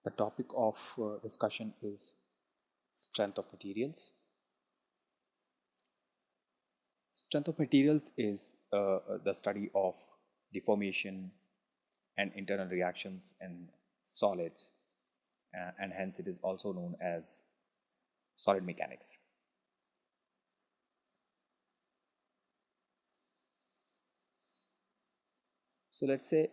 The topic of discussion is strength of materials. Strength of materials is the study of deformation and internal reactions in solids, and hence it is also known as solid mechanics. So let's say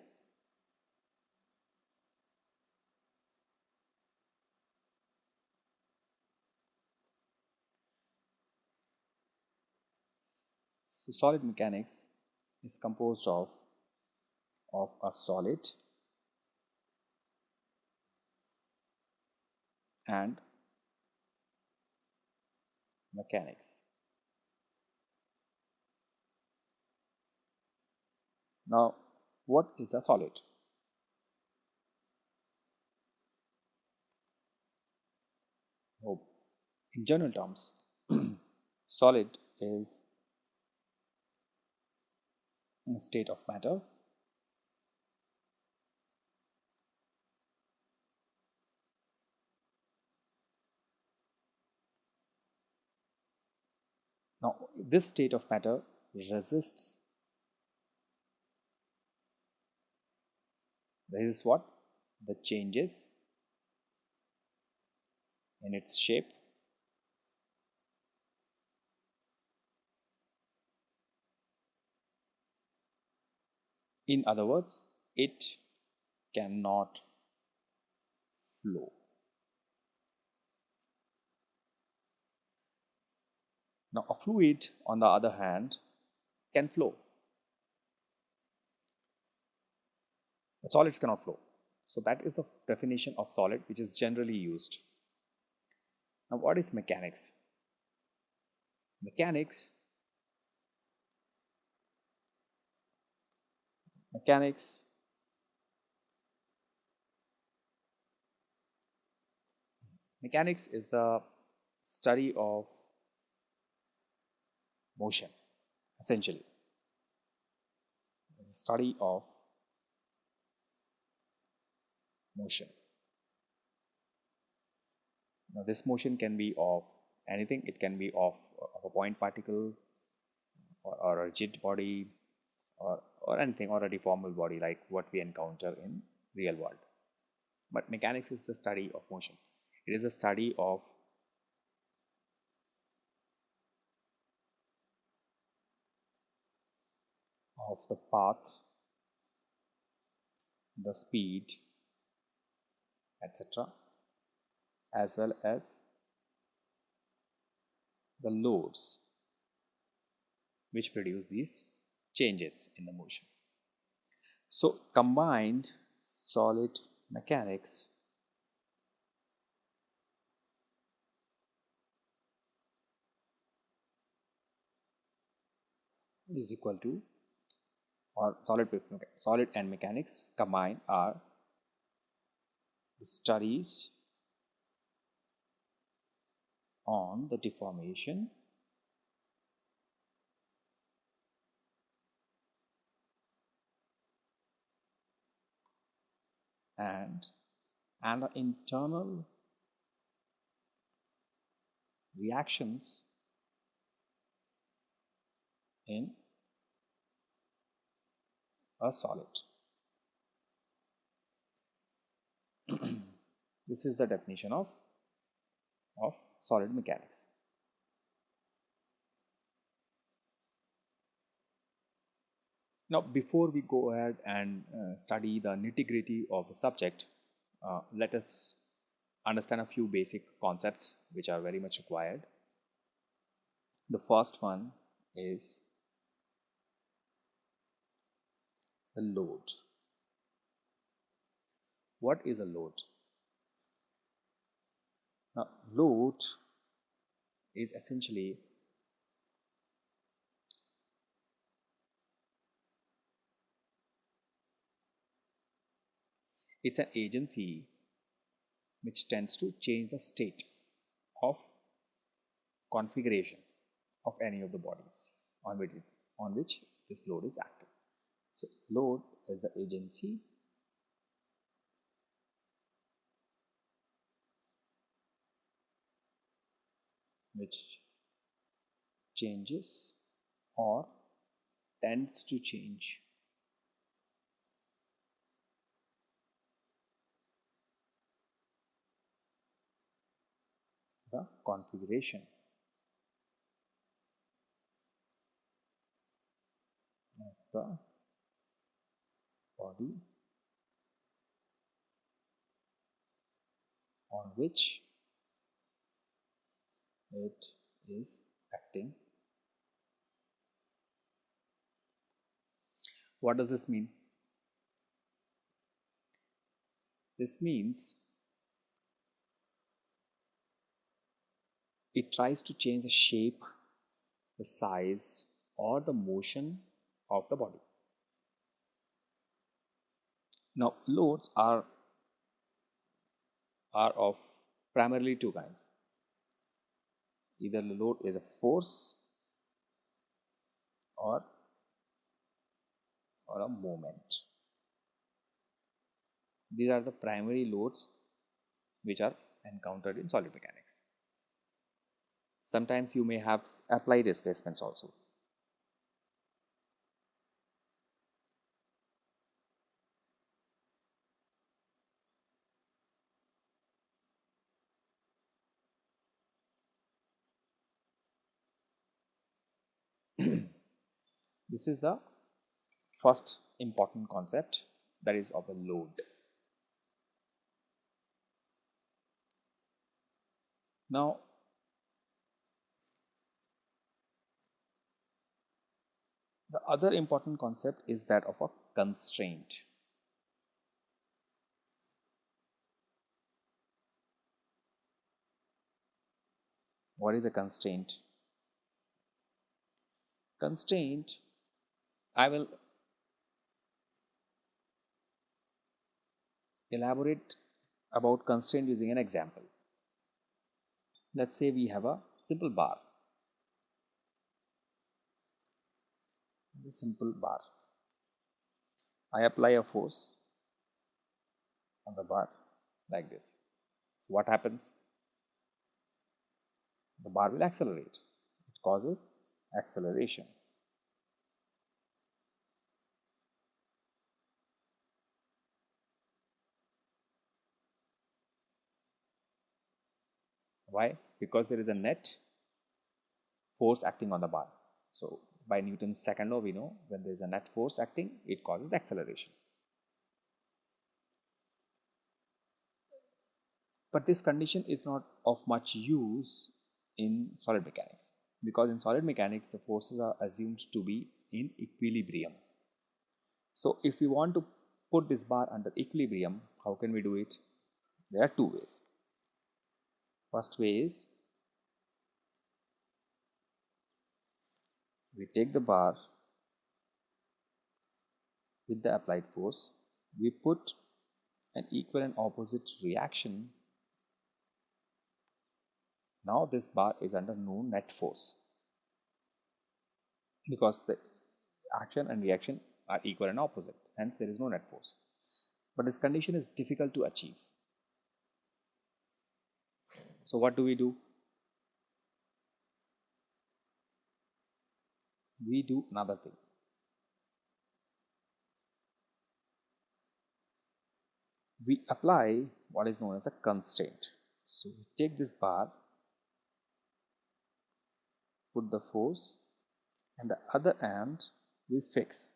solid mechanics is composed of a solid and mechanics. Now, what is a solid? Oh, in general terms, solid is a state of matter now. This state of matter resists what? The changes in its shape, in other words, it cannot flow. Now, a fluid, on the other hand, can flow, but solids cannot flow. So, that is the definition of solid which is generally used. Now, what is mechanics? Mechanics mechanics mechanics is the study of motion, essentially. It's the study of motion. Now, this motion can be of anything. It can be of a point particle, or a rigid body, or anything, or a deformable body like what we encounter in real world. But mechanics is the study of motion. It is a study of the path, the speed, etc., as well as the loads which produce these changes in the motion. So, combined solid mechanics is equal to, or solid and mechanics combined are the studies on the deformation and the internal reactions in a solid. This is the definition of solid mechanics. Now, before we go ahead and study the nitty-gritty of the subject, let us understand a few basic concepts which are very much required. The first one is the load. What is a load? Now, load is essentially it's an agency which tends to change the state of configuration of any of the bodies on which this load is active. So, load is the agency which changes or tends to change the configuration of the body on which it is acting. What does this mean? This means it tries to change the shape, the size, or the motion of the body. Now, loads are of primarily two kinds. Either the load is a force or a moment. These are the primary loads which are encountered in solid mechanics. Sometimes you may have applied displacements also. This is the first important concept, that is of the load. Now, the other important concept is that of a constraint. What is a constraint? Constraint, I will elaborate about constraint using an example. Let's say we have a simple bar. The simple bar. I apply a force on the bar like this. So what happens? The bar will accelerate. It causes acceleration. Why? Because there is a net force acting on the bar. So by Newton's second law, we know when there is a net force acting, it causes acceleration. But this condition is not of much use in solid mechanics, because in solid mechanics the forces are assumed to be in equilibrium. So if we want to put this bar under equilibrium, how can we do it? There are two ways. First way is we take the bar with the applied force, we put an equal and opposite reaction. Now this bar is under no net force because the action and reaction are equal and opposite, hence there is no net force. But this condition is difficult to achieve. So what do? We do another thing. We apply what is known as a constraint. So we take this bar, put the force, and the other end we fix.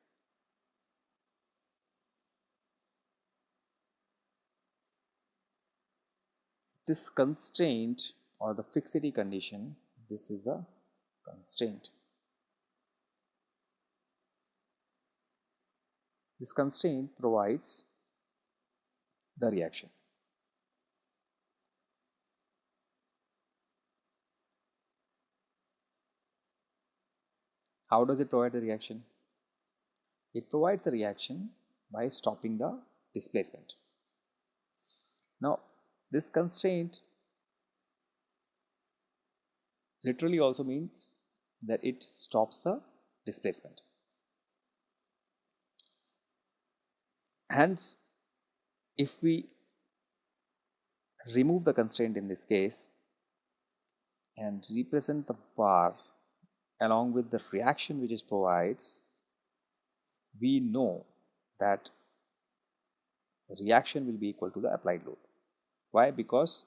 This constraint or the fixity condition, this is the constraint. This constraint provides the reaction. How does it provide the reaction? It provides a reaction by stopping the displacement. Now, this constraint literally also means that it stops the displacement. Hence, if we remove the constraint in this case, and represent the bar along with the reaction which it provides, we know that the reaction will be equal to the applied load. Why? Because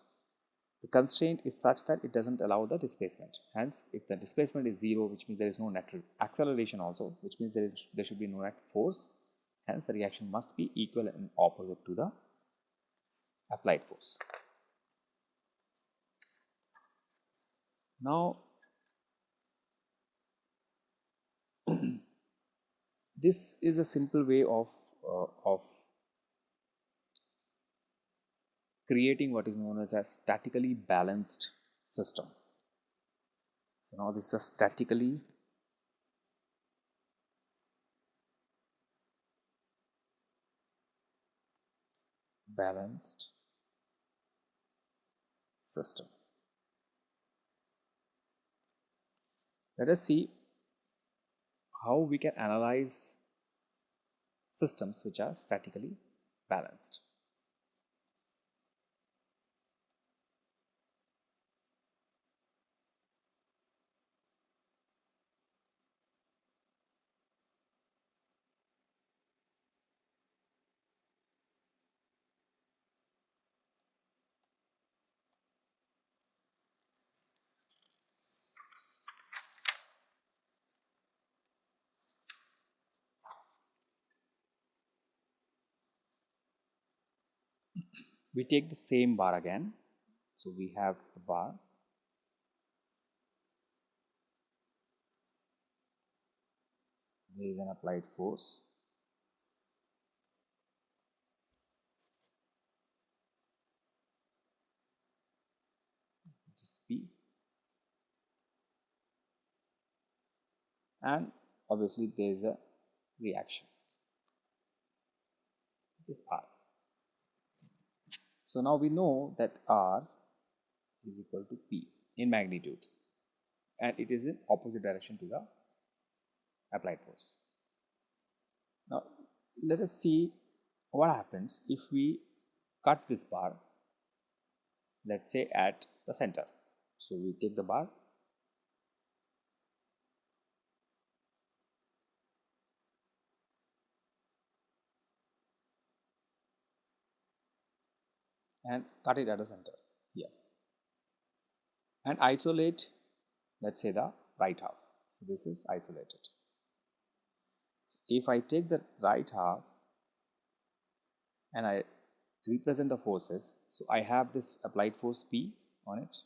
the constraint is such that it doesn't allow the displacement. Hence, if the displacement is 0, which means there is no net acceleration also, which means there should be no net force. Hence, the reaction must be equal and opposite to the applied force. Now, this is a simple way of creating what is known as a statically balanced system. So now this is a statically balanced system. Let us see how we can analyze systems which are statically balanced. We take the same bar again. So we have the bar. There is an applied force. Which is P. And obviously there is a reaction, which is R. So now we know that R is equal to P in magnitude, and it is in opposite direction to the applied force. Now let us see what happens if we cut this bar, let's say at the center. So we take the bar, and cut it at the center here, and isolate, let's say, the right half. So this is isolated. So if I take the right half and I represent the forces, so I have this applied force P on it,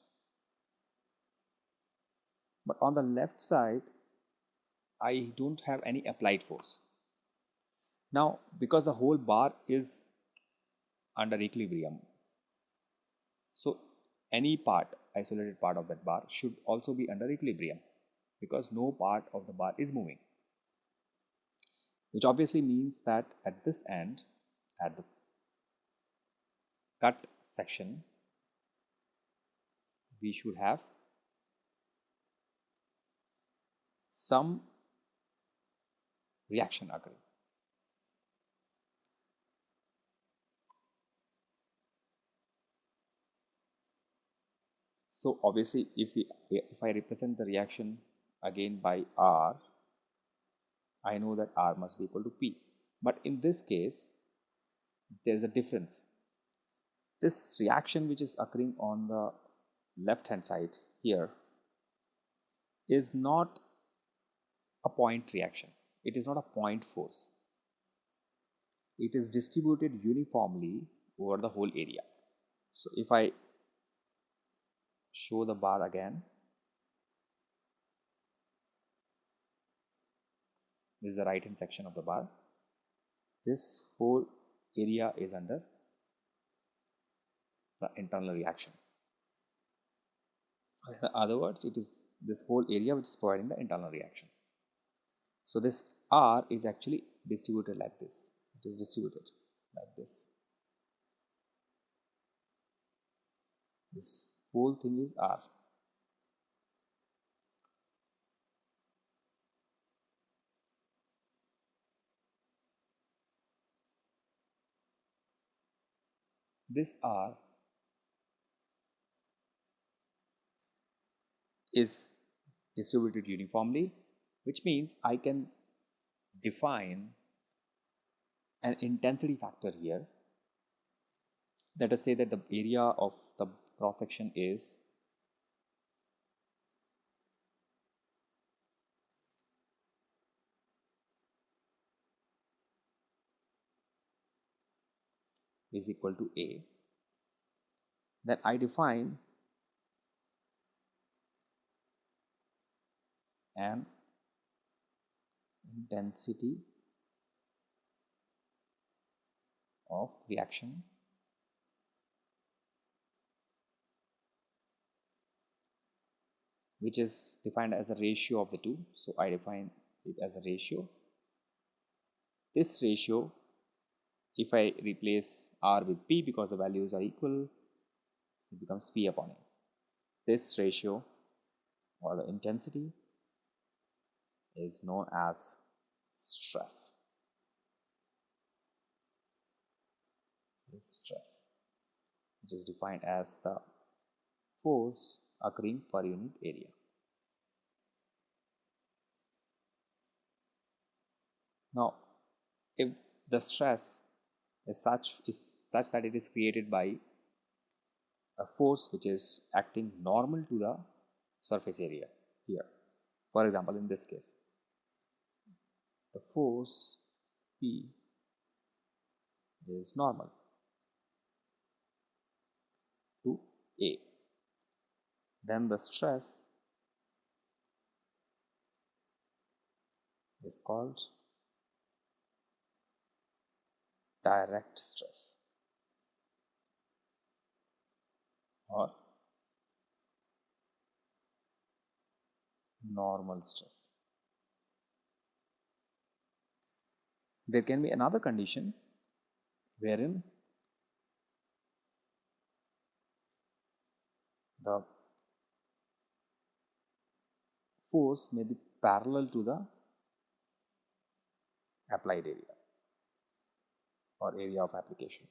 but on the left side I don't have any applied force. Now because the whole bar is under equilibrium, so any part, isolated part of that bar should also be under equilibrium, because no part of the bar is moving, which obviously means that at this end, at the cut section, we should have some reaction occurring. So obviously if I represent the reaction again by R, I know that R must be equal to P. But in this case, there is a difference. This reaction which is occurring on the left hand side here is not a point reaction. It is not a point force. It is distributed uniformly over the whole area. So if I show the bar again, this is the right hand section of the bar. This whole area is under the internal reaction. In other words, it is this whole area which is providing the internal reaction. So this R is actually distributed like this. It is distributed like this. This whole thing is R. This R is distributed uniformly, which means I can define an intensity factor here. Let us say that the area of the cross section is equal to A. Then I define an intensity of reaction which is defined as a ratio of the two. So I define it as a ratio. This ratio, if I replace R with P because the values are equal, it becomes P upon A. This ratio or the intensity is known as stress. Stress, which is defined as the force occurring per unit area. Now, if the stress is such that it is created by a force which is acting normal to the surface area here. For example, in this case, the force P is normal to A. Then the stress is called direct stress or normal stress. There can be another condition wherein the force may be parallel to the applied area or area of application.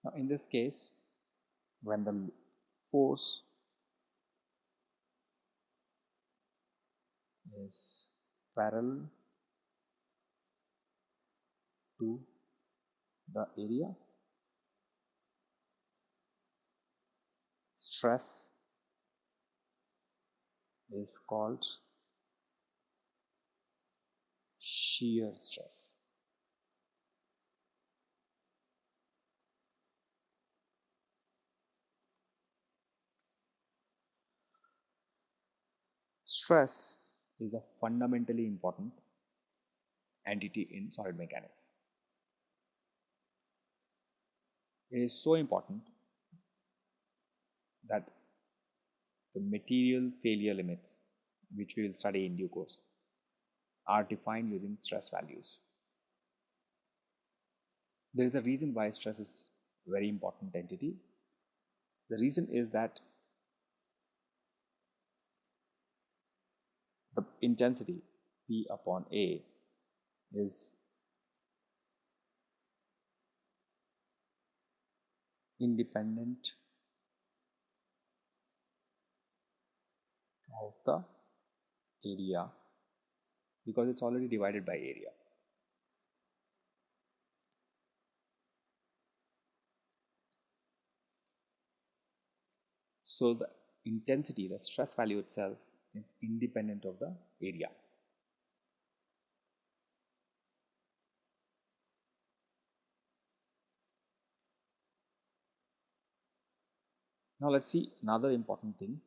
Now, in this case, when the force is parallel to the area, stress is called shear stress. Stress is a fundamentally important entity in solid mechanics. It is so important that the material failure limits, which we will study in due course, are defined using stress values. There is a reason why stress is a very important entity. The reason is that the intensity P upon A is independent of the area because it's already divided by area. So the intensity, the stress value itself, is independent of the area. Now let's see another important thing,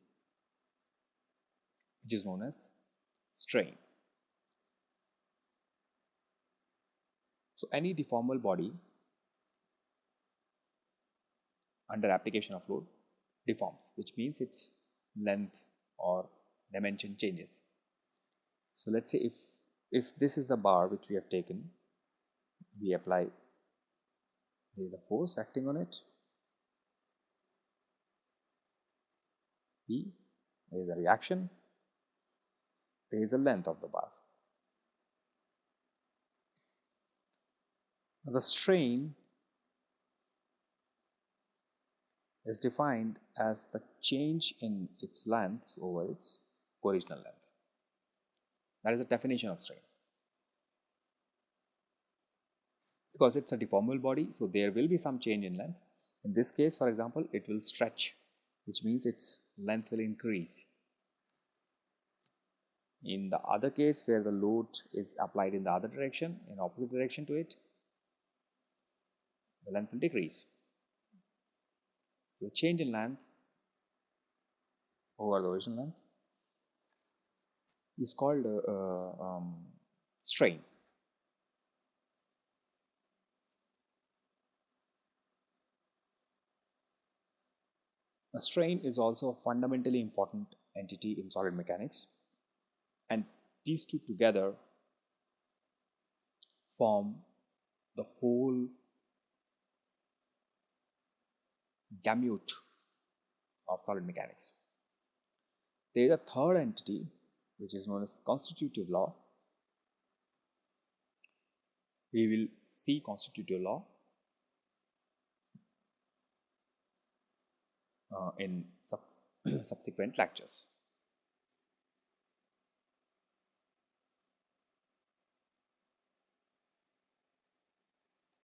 which is known as strain. So any deformable body under application of load deforms, which means its length or dimension changes. So let's say if this is the bar which we have taken, we apply, there is a force acting on it, P, there is a reaction, there is a length of the bar. Now, the strain is defined as the change in its length over its original length. That is the definition of strain. Because it's a deformable body, so there will be some change in length. In this case, for example, it will stretch, which means its length will increase. In the other case, where the load is applied in the other direction, in opposite direction to it, the length will decrease. The change in length over the original length is called strain. A strain is also a fundamentally important entity in solid mechanics, and these two together form the whole gamut of solid mechanics. There is a third entity which is known as constitutive law. We will see constitutive law in subsequent lectures.